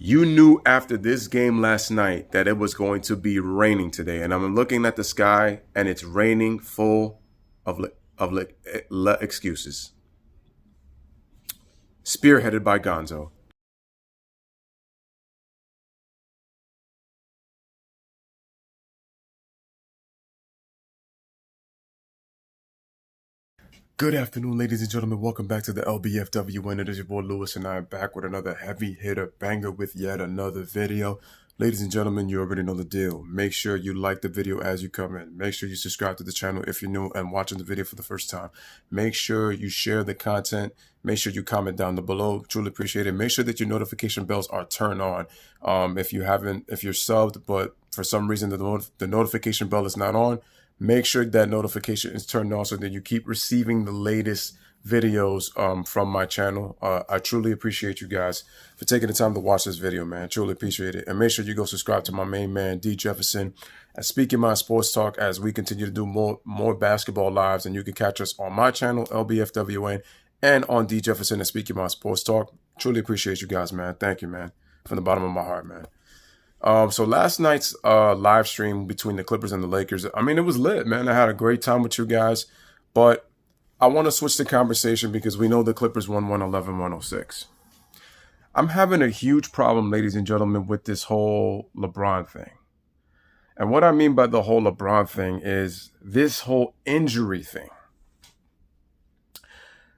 You knew after this game last night that it was going to be raining today, and I'm looking at the sky and it's raining full of excuses. Spearheaded by Gonzo. Good afternoon, ladies and gentlemen. Welcome back to the LBFW, and it is your boy Lewis, and I am back with another heavy hitter banger with yet another video. Ladies and gentlemen, you already know the deal. Make sure you like the video as you come in. Make sure you subscribe to the channel if you're new and watching the video for the first time. Make sure you share the content. Make sure you comment down below. Truly appreciate it. Make sure that your notification bells are turned on. If you're subbed, but for some reason the notification bell is not on, make sure that notification is turned on so that you keep receiving the latest videos from my channel. I truly appreciate you guys for taking the time to watch this video, man. Truly appreciate it. And make sure you go subscribe to my main man, D Jefferson, at Speaking My Sports Talk, as we continue to do more basketball lives. And you can catch us on my channel, LBFWN, and on D Jefferson at Speaking My Sports Talk. Truly appreciate you guys, man. Thank you, man. From the bottom of my heart, man. So last night's live stream between the Clippers and the Lakers, I mean, it was lit, man. I had a great time with you guys, but I want to switch the conversation because we know the Clippers won 111-106. I'm having a huge problem, ladies and gentlemen, with this whole LeBron thing. And what I mean by the whole LeBron thing is this whole injury thing.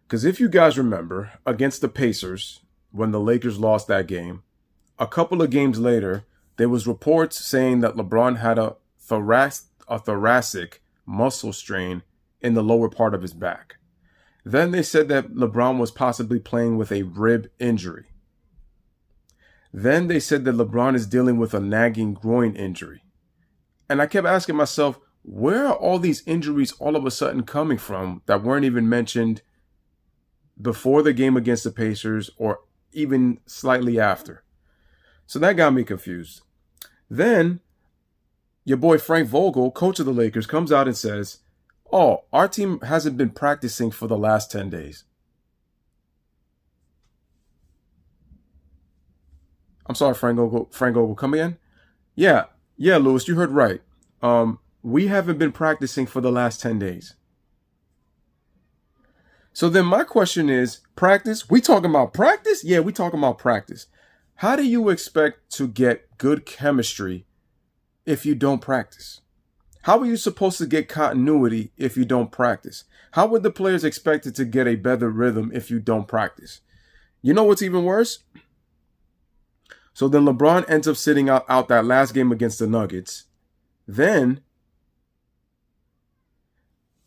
Because if you guys remember, against the Pacers, when the Lakers lost that game, a couple of games later, there was reports saying that LeBron had a thoracic muscle strain in the lower part of his back. Then they said that LeBron was possibly playing with a rib injury. Then they said that LeBron is dealing with a nagging groin injury. And I kept asking myself, where are all these injuries all of a sudden coming from that weren't even mentioned before the game against the Pacers or even slightly after? So that got me confused. Then your boy Frank Vogel, coach of the Lakers, comes out and says, "Oh, our team hasn't been practicing for the last 10 days." I'm sorry, Frank Vogel, come again? Yeah, Lewis, you heard right. We haven't been practicing for the last 10 days. So then my question is, practice? We talking about practice? Yeah, we talking about practice. How do you expect to get good chemistry if you don't practice? How are you supposed to get continuity if you don't practice? How would the players expect to get a better rhythm if you don't practice? You know what's even worse? So then LeBron ends up sitting out that last game against the Nuggets. Then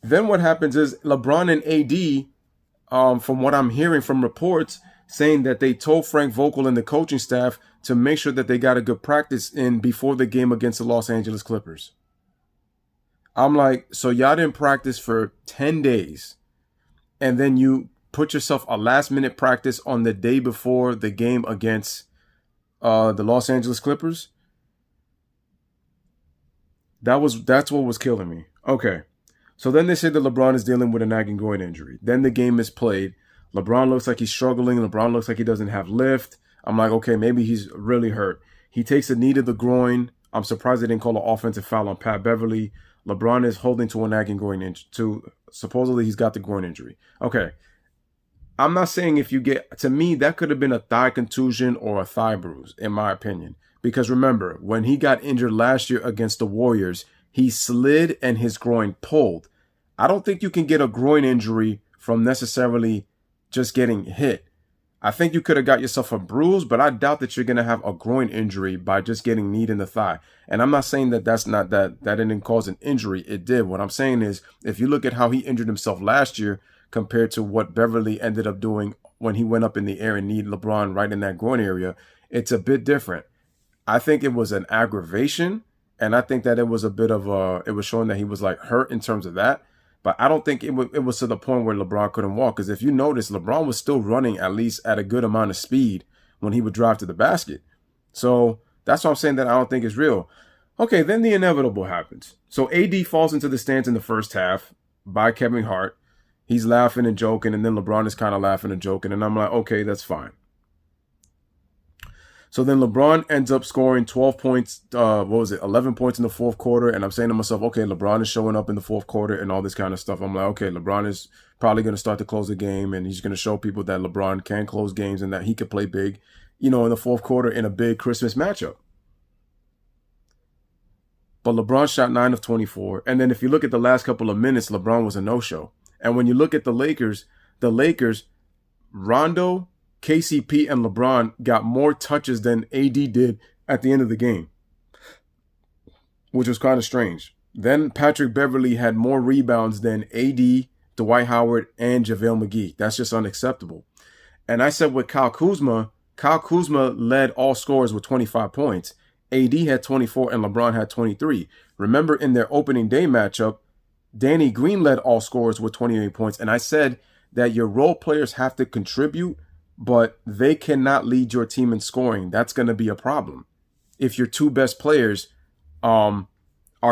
what happens is LeBron and AD, from what I'm hearing from reports, saying that they told Frank Vogel and the coaching staff to make sure that they got a good practice in before the game against the Los Angeles Clippers. I'm like, so y'all didn't practice for 10 days, and then you put yourself a last-minute practice on the day before the game against the Los Angeles Clippers? That's what was killing me. Okay. So then they say that LeBron is dealing with a nagging groin injury. Then the game is played. LeBron looks like he's struggling. LeBron looks like he doesn't have lift. I'm like, okay, maybe he's really hurt. He takes a knee to the groin. I'm surprised they didn't call an offensive foul on Pat Beverly. LeBron is holding to a nagging groin injury. Supposedly he's got the groin injury. Okay. I'm not saying to me, that could have been a thigh contusion or a thigh bruise, in my opinion. Because remember, when he got injured last year against the Warriors, he slid and his groin pulled. I don't think you can get a groin injury from necessarily just getting hit. I think you could have got yourself a bruise, but I doubt that you're going to have a groin injury by just getting kneed in the thigh. And I'm not saying that that didn't cause an injury. It did. What I'm saying is, if you look at how he injured himself last year compared to what Beverly ended up doing when he went up in the air and kneed LeBron right in that groin area, it's a bit different. I think it was an aggravation, and I think that it was a bit of it was showing that he was like hurt in terms of that. But I don't think it was to the point where LeBron couldn't walk. Because if you notice, LeBron was still running at least at a good amount of speed when he would drive to the basket. So that's why I'm saying that I don't think it's real. Okay, then the inevitable happens. So AD falls into the stands in the first half by Kevin Hart. He's laughing and joking, and then LeBron is kind of laughing and joking. And I'm like, okay, that's fine. So then LeBron ends up scoring 12 points, 11 points in the fourth quarter. And I'm saying to myself, okay, LeBron is showing up in the fourth quarter and all this kind of stuff. I'm like, okay, LeBron is probably going to start to close the game, and he's going to show people that LeBron can close games and that he can play big, in the fourth quarter in a big Christmas matchup. But LeBron shot 9 of 24. And then if you look at the last couple of minutes, LeBron was a no-show. And when you look at the Lakers, Rondo, KCP, and LeBron got more touches than AD did at the end of the game, which was kind of strange. Then Patrick Beverley had more rebounds than AD, Dwight Howard, and JaVale McGee. That's just unacceptable. And I said with Kyle Kuzma led all scorers with 25 points. AD had 24 and LeBron had 23. Remember in their opening day matchup, Danny Green led all scorers with 28 points. And I said that your role players have to contribute, but they cannot lead your team in scoring. That's going to be a problem if your two best players are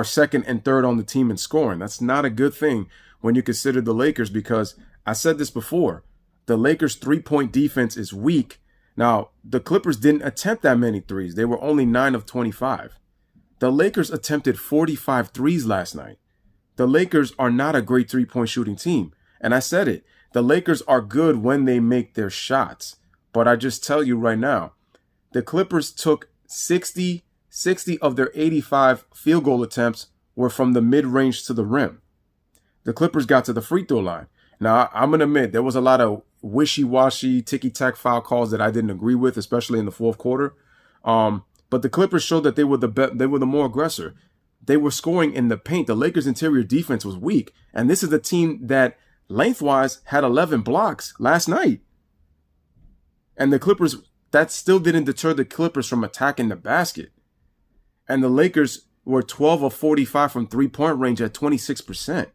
second and third on the team in scoring. That's not a good thing when you consider the Lakers, because I said this before, the Lakers' three-point defense is weak. Now, the Clippers didn't attempt that many threes. They were only 9 of 25. The Lakers attempted 45 threes last night. The Lakers are not a great three-point shooting team. And I said it. The Lakers are good when they make their shots. But I just tell you right now, the Clippers took 60 of their 85 field goal attempts were from the mid-range to the rim. The Clippers got to the free throw line. Now, I'm going to admit there was a lot of wishy-washy, ticky-tack foul calls that I didn't agree with, especially in the fourth quarter. But the Clippers showed that they were the more aggressor. They were scoring in the paint. The Lakers' interior defense was weak. And this is a team that lengthwise had 11 blocks last night. And the Clippers, that still didn't deter the Clippers from attacking the basket. And the Lakers were 12 of 45 from three-point range at 26%.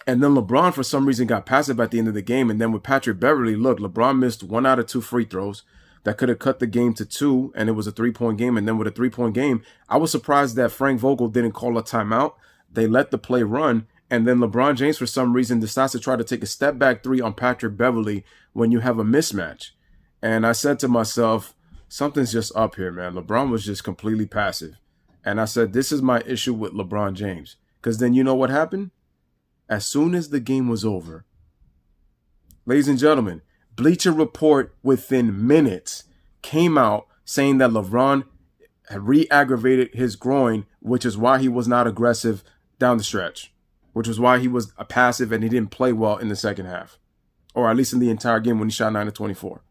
And then LeBron, for some reason, got passive at the end of the game. And then with Patrick Beverley, look, LeBron missed 1 out of 2 free throws. That could have cut the game to 2, and it was a 3-point game. And then with a 3-point game, I was surprised that Frank Vogel didn't call a timeout. They let the play run. And then LeBron James, for some reason, decides to try to take a step-back 3 on Patrick Beverley when you have a mismatch. And I said to myself, something's just up here, man. LeBron was just completely passive. And I said, this is my issue with LeBron James. Because then you know what happened? As soon as the game was over, ladies and gentlemen, Bleacher Report within minutes came out saying that LeBron had re-aggravated his groin, which is why he was not aggressive down the stretch, which was why he was passive and he didn't play well in the second half, or at least in the entire game when he shot 9 of 24.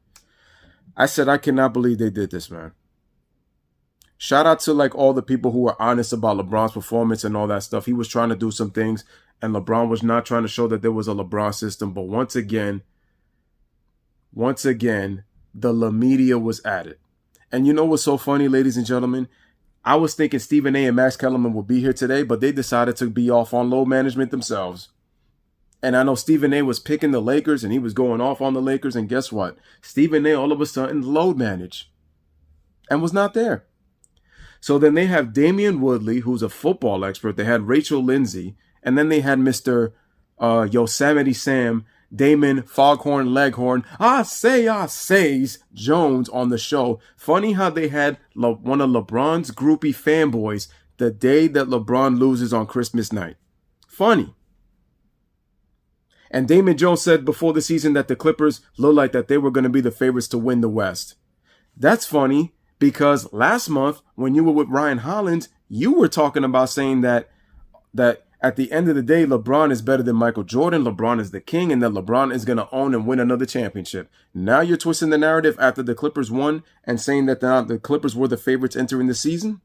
I said, I cannot believe they did this, man. Shout out to all the people who were honest about LeBron's performance and all that stuff. He was trying to do some things, and LeBron was not trying to show that there was a LeBron system. But once again, the La Media was at it. And you know what's so funny, ladies and gentlemen? I was thinking Stephen A. and Max Kellerman would be here today, but they decided to be off on load management themselves. And I know Stephen A. was picking the Lakers, and he was going off on the Lakers. And guess what? Stephen A. all of a sudden load managed and was not there. So then they have Damian Woodley, who's a football expert. They had Rachel Lindsay. And then they had Mr. Yosemite Sam, Damon Foghorn Leghorn, I says Jones on the show. Funny how they had one of LeBron's groupie fanboys the day that LeBron loses on Christmas night. Funny. And Damon Jones said before the season that the Clippers looked like that they were going to be the favorites to win the West. That's funny because last month when you were with Ryan Hollins, you were talking about saying that at the end of the day, LeBron is better than Michael Jordan. LeBron is the king, and that LeBron is going to own and win another championship. Now you're twisting the narrative after the Clippers won and saying that the Clippers were the favorites entering the season.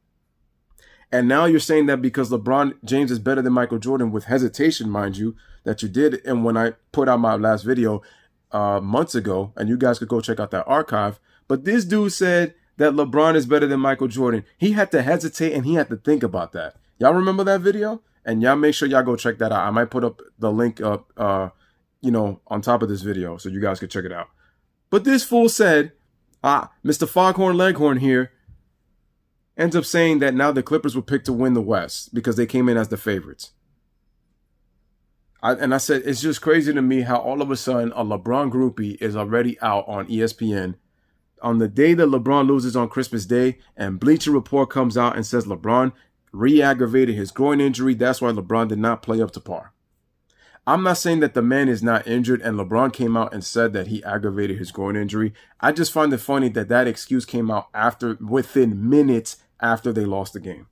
And now you're saying that because LeBron James is better than Michael Jordan, with hesitation, mind you, that you did. And when I put out my last video months ago, and you guys could go check out that archive. But this dude said that LeBron is better than Michael Jordan. He had to hesitate and he had to think about that. Y'all remember that video? And y'all make sure y'all go check that out. I might put up the link up, on top of this video so you guys can check it out. But this fool said, Mr. Foghorn Leghorn here ends up saying that now the Clippers were picked to win the West because they came in as the favorites. I said, it's just crazy to me how all of a sudden a LeBron groupie is already out on ESPN on the day that LeBron loses on Christmas Day and Bleacher Report comes out and says LeBron re-aggravated his groin injury, that's why LeBron did not play up to par. I'm not saying that the man is not injured and LeBron came out and said that he aggravated his groin injury. I just find it funny that that excuse came out within minutes after they lost the game.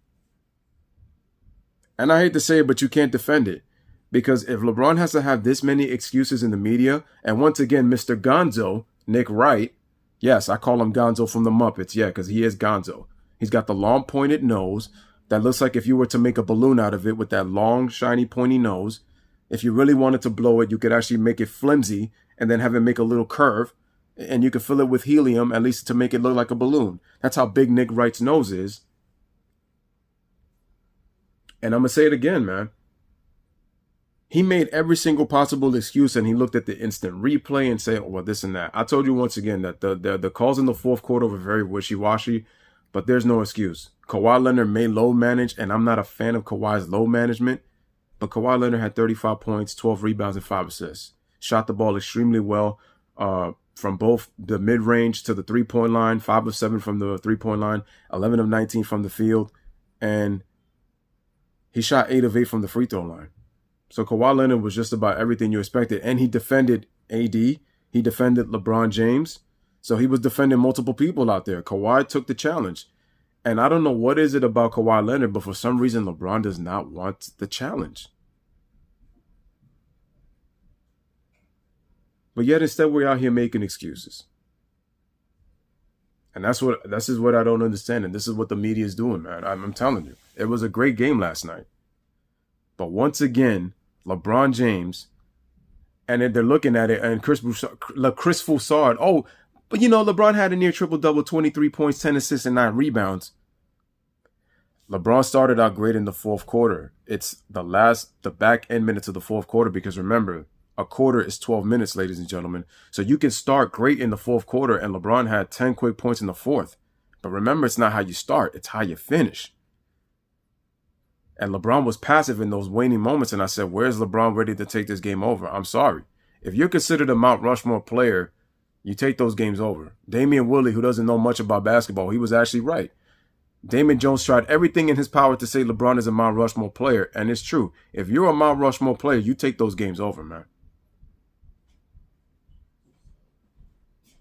And I hate to say it, but you can't defend it. Because if LeBron has to have this many excuses in the media, and once again, Mr. Gonzo, Nick Wright, yes, I call him Gonzo from the Muppets, yeah, because he is Gonzo. He's got the long pointed nose that looks like if you were to make a balloon out of it with that long, shiny, pointy nose. If you really wanted to blow it, you could actually make it flimsy and then have it make a little curve, and you could fill it with helium, at least to make it look like a balloon. That's how big Nick Wright's nose is. And I'm going to say it again, man. He made every single possible excuse, and he looked at the instant replay and said, oh, well, this and that. I told you once again that the calls in the fourth quarter were very wishy-washy, but there's no excuse. Kawhi Leonard may load manage, and I'm not a fan of Kawhi's load management, but Kawhi Leonard had 35 points, 12 rebounds, and 5 assists. Shot the ball extremely well from both the mid-range to the three-point line, 5 of 7 from the three-point line, 11 of 19 from the field, and he shot 8 of 8 from the free throw line. So Kawhi Leonard was just about everything you expected. And he defended AD. He defended LeBron James. So he was defending multiple people out there. Kawhi took the challenge. And I don't know what is it about Kawhi Leonard, but for some reason LeBron does not want the challenge. But yet instead we're out here making excuses. And this is what I don't understand. And this is what the media is doing, man. I'm telling you. It was a great game last night. But once again, LeBron James, and they're looking at it, and Chris Foussard, oh, but you know, LeBron had a near triple-double, 23 points, 10 assists, and 9 rebounds. LeBron started out great in the fourth quarter. It's the back end minutes of the fourth quarter, because remember, a quarter is 12 minutes, ladies and gentlemen. So you can start great in the fourth quarter, and LeBron had 10 quick points in the fourth. But remember, it's not how you start, it's how you finish. And LeBron was passive in those waning moments. And I said, where's LeBron ready to take this game over? I'm sorry. If you're considered a Mount Rushmore player, you take those games over. Damian Willie, who doesn't know much about basketball, he was actually right. Damon Jones tried everything in his power to say LeBron is a Mount Rushmore player. And it's true. If you're a Mount Rushmore player, you take those games over, man.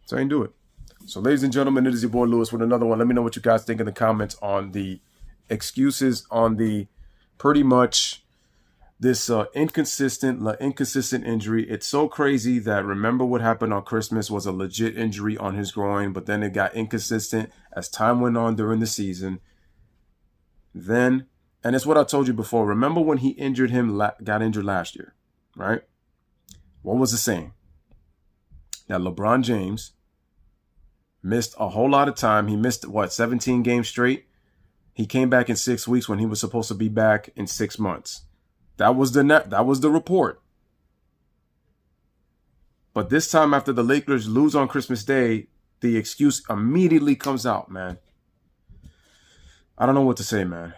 So I ain't do it. So ladies and gentlemen, it is your boy Lewis with another one. Let me know what you guys think in the comments on the excuses on the pretty much this inconsistent injury. It's so crazy that remember what happened on Christmas was a legit injury on his groin, but then it got inconsistent as time went on during the season. Then, and it's what I told you before, remember when he got injured last year, right? What was the saying? That LeBron James missed a whole lot of time. He missed, 17 games straight? He came back in 6 weeks when he was supposed to be back in 6 months. That was the report. But this time after the Lakers lose on Christmas Day, the excuse immediately comes out, man. I don't know what to say, man.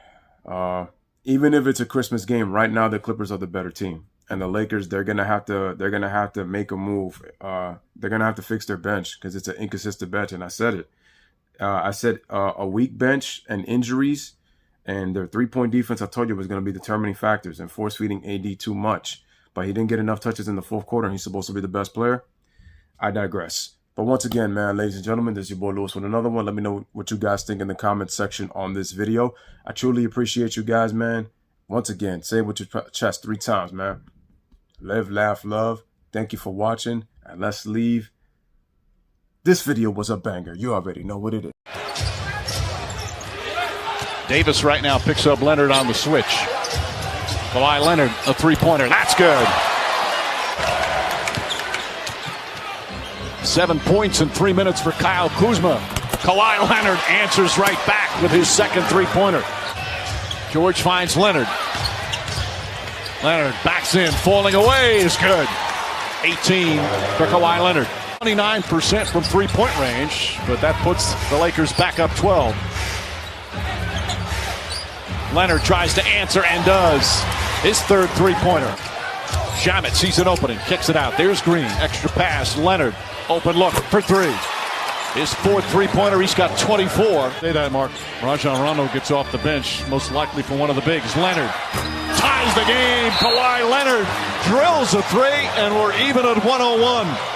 Even if it's a Christmas game, right now the Clippers are the better team. And the Lakers, they're gonna have to make a move. They're gonna have to fix their bench because it's an inconsistent bench. And I said it. I said a weak bench and injuries and their three-point defense, I told you, was going to be determining factors and force-feeding AD too much. But he didn't get enough touches in the fourth quarter, and he's supposed to be the best player. I digress. But once again, man, ladies and gentlemen, this is your boy Lewis with another one. Let me know what you guys think in the comments section on this video. I truly appreciate you guys, man. Once again, say it with your chest 3 times, man. Live, laugh, love. Thank you for watching, and let's leave. This video was a banger. You already know what it is. Davis right now picks up Leonard on the switch. Kawhi Leonard, a three-pointer. That's good. 7 points in 3 minutes for Kyle Kuzma. Kawhi Leonard answers right back with his second three-pointer. George finds Leonard. Leonard backs in, falling away is good. 18 for Kawhi Leonard. 29% from three-point range, but that puts the Lakers back up 12. Leonard tries to answer and does. His third three-pointer. Shamet sees an opening, kicks it out. There's Green. Extra pass. Leonard. Open look for 3. His fourth three-pointer, he's got 24. Say that, Mark. Rajon Rondo gets off the bench, most likely for one of the bigs. Leonard ties the game. Kawhi Leonard drills a three, and we're even at 101.